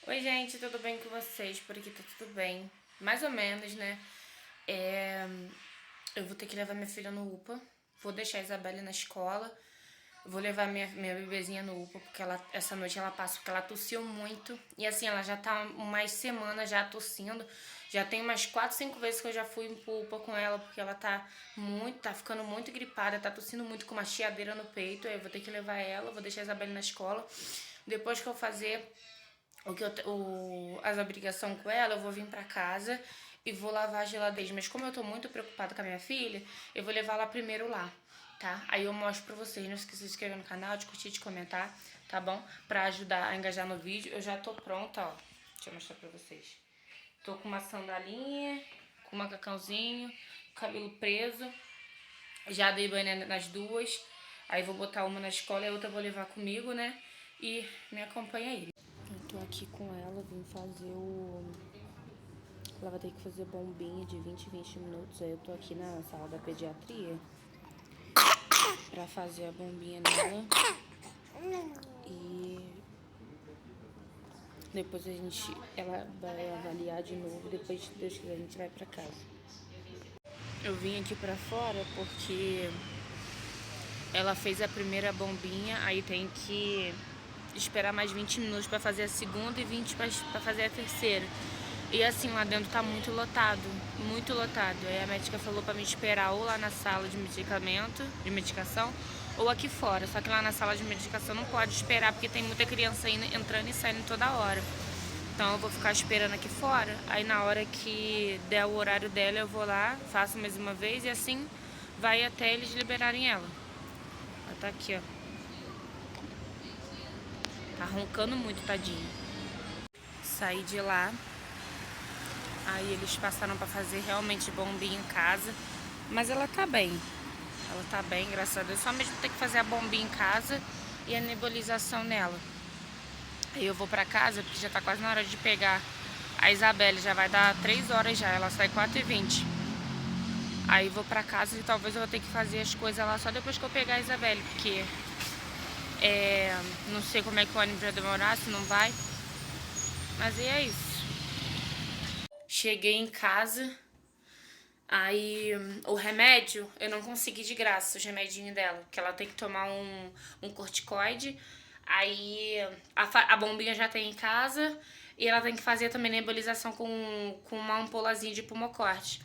Oi, gente, tudo bem com vocês? Por aqui tá tudo bem. Mais ou menos, né? Eu vou ter que levar minha filha no UPA. Vou deixar a Isabelle na escola. Vou levar minha bebezinha no UPA, porque essa noite ela passa, porque ela tossiu muito. E assim, ela já tá umas semanas já tossindo. Já tem umas 4, 5 vezes que eu já fui pro UPA com ela, porque ela tá ficando muito gripada, tá tossindo muito com uma chiadeira no peito. Aí eu vou ter que levar ela, vou deixar a Isabelle na escola. Depois que eu fazer as obrigações com ela, eu vou vir pra casa e vou lavar a geladeira. Mas como eu tô muito preocupada com a minha filha, eu vou levar ela primeiro lá, tá? Aí eu mostro pra vocês. Não esqueça de se inscrever no canal, de curtir, de comentar, tá bom? Pra ajudar a engajar no vídeo. Eu já tô pronta, ó. Deixa eu mostrar pra vocês. Tô com uma sandalinha, com um macacãozinho, cabelo preso. Já dei banho nas duas. Aí vou botar uma na escola e a outra eu vou levar comigo, né? E me acompanha aí. Eu tô aqui com ela, vim fazer o... Ela vai ter que fazer bombinha de 20 em 20 minutos. Aí eu tô aqui na sala da pediatria pra fazer a bombinha nela. E depois ela vai avaliar de novo. Depois, se Deus quiser, a gente vai pra casa. Eu vim aqui pra fora porque ela fez a primeira bombinha, aí tem que esperar mais 20 minutos pra fazer a segunda e 20 pra fazer a terceira. E assim, lá dentro tá muito lotado, muito lotado. Aí a médica falou pra me esperar ou lá na sala de medicação, ou aqui fora. Só que lá na sala de medicação não pode esperar, porque tem muita criança entrando e saindo toda hora. Então eu vou ficar esperando aqui fora. Aí na hora que der o horário dela, eu vou lá, faço mais uma vez e assim vai até eles liberarem ela. Ela tá aqui, ó. Tá roncando muito, tadinho. Saí de lá. Aí eles passaram pra fazer realmente bombinha em casa. Mas ela tá bem. Ela tá bem, graças a Deus. Só mesmo tem que fazer a bombinha em casa e a nebulização nela. Aí eu vou pra casa, porque já tá quase na hora de pegar a Isabelle. Já vai dar 3 horas já, ela sai 4h20. Aí vou pra casa e talvez eu vou ter que fazer as coisas lá só depois que eu pegar a Isabelle. Porque não sei como é que o ônibus vai demorar, se não vai. Mas é isso. Cheguei em casa, aí o remédio eu não consegui de graça, os remedinhos dela, porque ela tem que tomar um corticoide, aí a bombinha já tem em casa e ela tem que fazer também nebulização com uma ampulazinha de pulmocorte.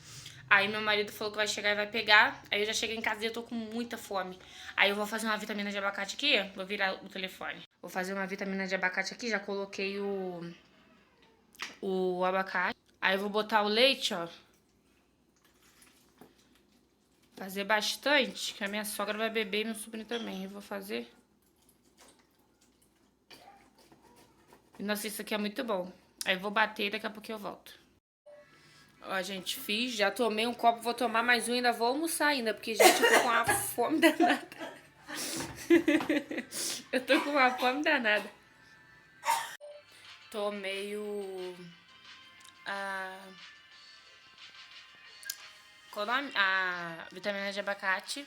Aí meu marido falou que vai chegar e vai pegar, aí eu já cheguei em casa e eu tô com muita fome. Aí eu vou fazer uma vitamina de abacate aqui, vou virar o telefone. Vou fazer uma vitamina de abacate aqui, já coloquei o abacate. Aí eu vou botar o leite, ó. Fazer bastante, que a minha sogra vai beber e meu sobrinho também. Eu vou fazer. Nossa, isso aqui é muito bom. Aí eu vou bater e daqui a pouco eu volto. Ó, gente, fiz. Já tomei um copo, vou tomar mais um e ainda vou almoçar ainda. Porque, gente, eu tô com uma fome danada. Eu tô com uma fome danada. Tomei a vitamina de abacate.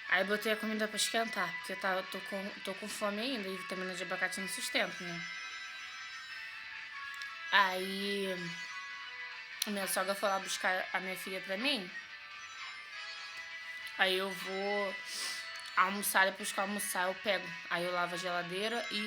Aí botei a comida pra esquentar, porque eu tô com fome ainda e vitamina de abacate não sustenta, né? Aí minha sogra foi lá buscar a minha filha pra mim. Aí eu vou almoçar, depois que eu almoçar eu pego. Aí eu lavo a geladeira e...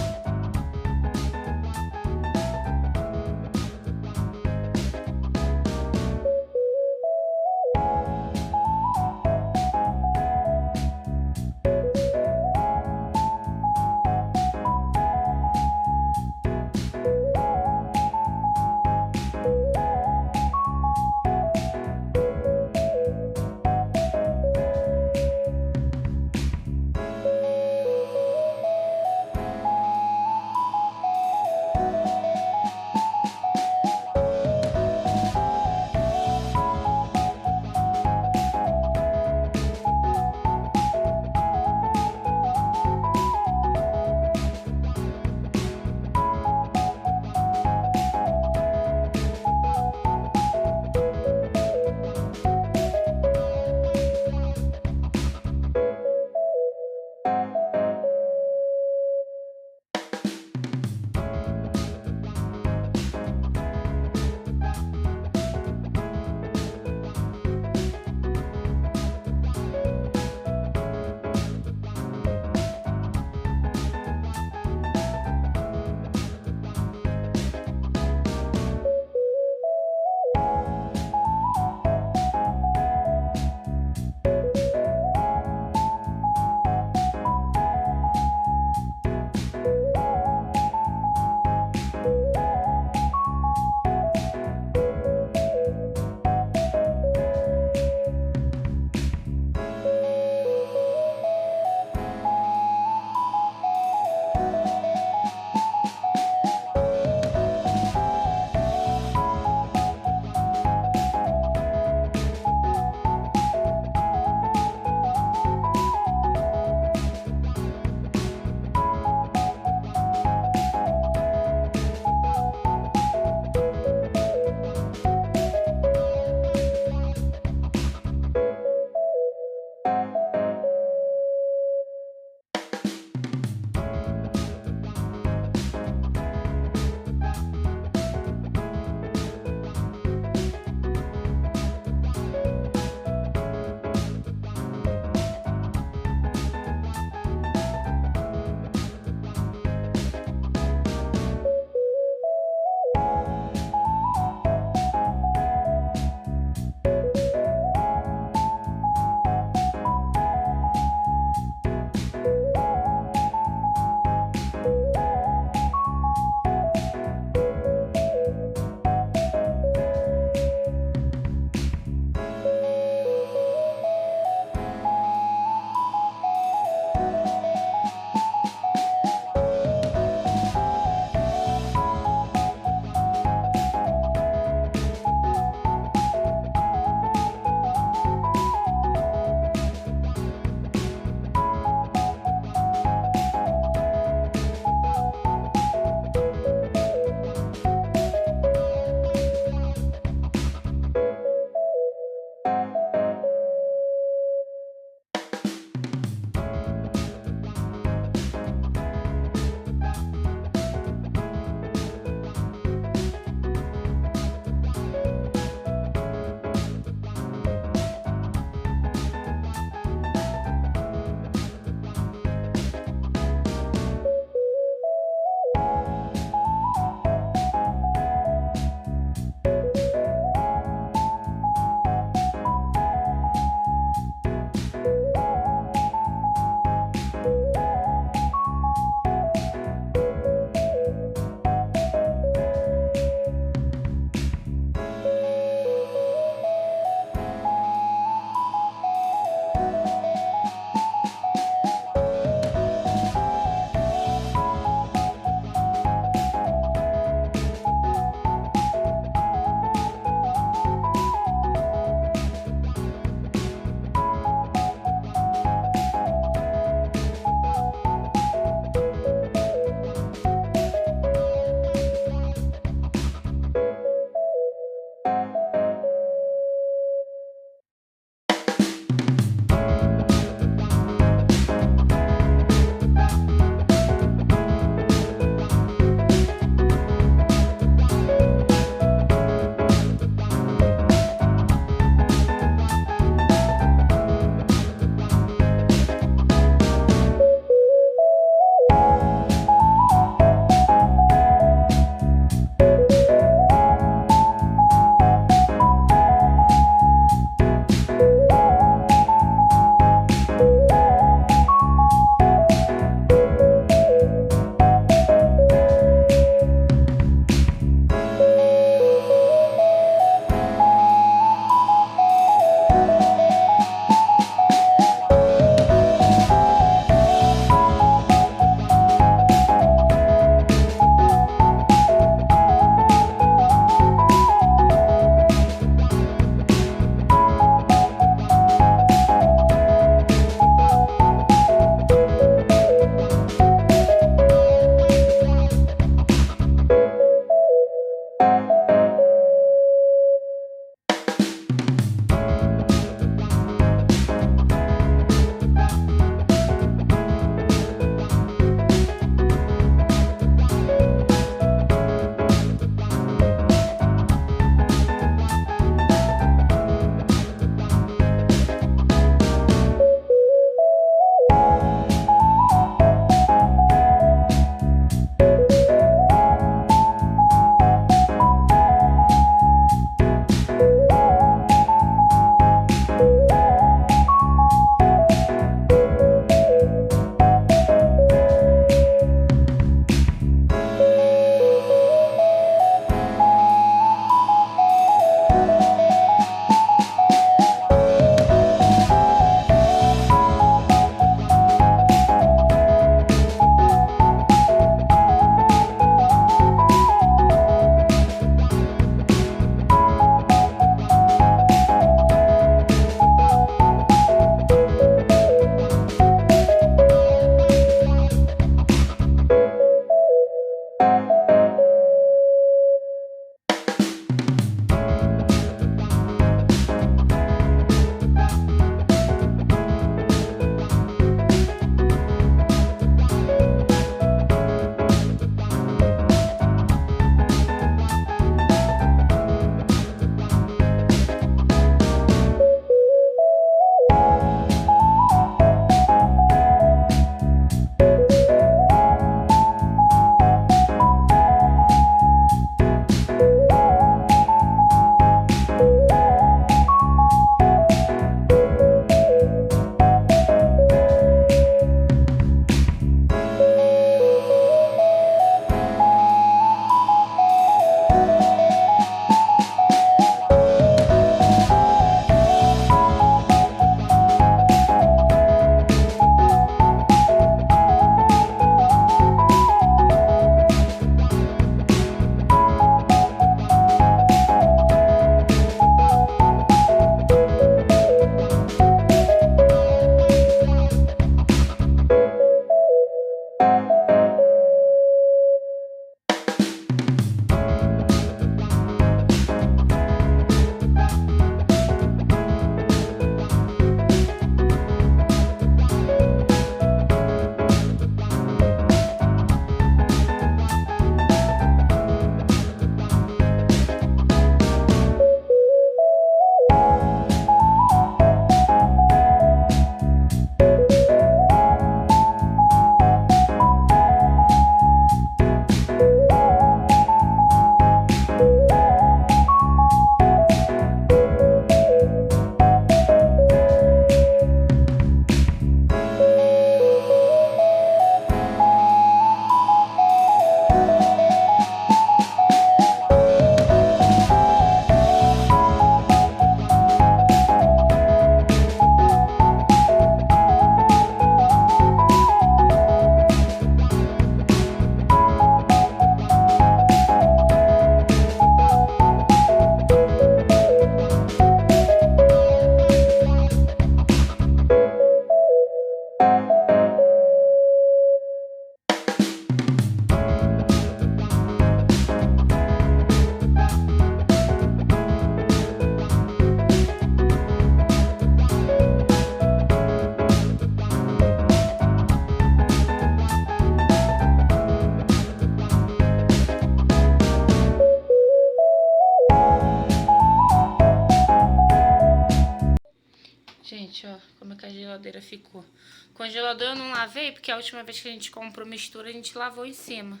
Gente, ó, como é que a geladeira ficou. O congelador eu não lavei, porque a última vez que a gente comprou mistura, a gente lavou em cima.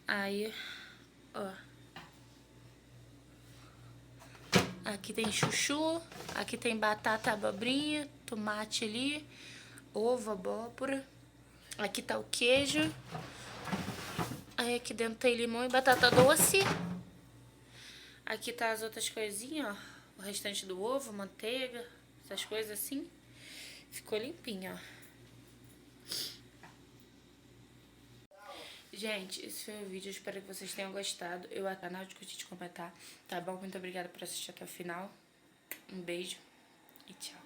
Aí, ó. Aqui tem chuchu, aqui tem batata, abobrinha, tomate ali, ovo, abóbora. Aqui tá o queijo. Aí aqui dentro tem limão e batata doce. Aqui tá as outras coisinhas, ó. O restante do ovo, manteiga, essas coisas assim. Ficou limpinho, ó. Gente, esse foi o vídeo. Eu espero que vocês tenham gostado. Eu até não discuti de comentar, tá bom? Muito obrigada por assistir até o final. Um beijo e tchau.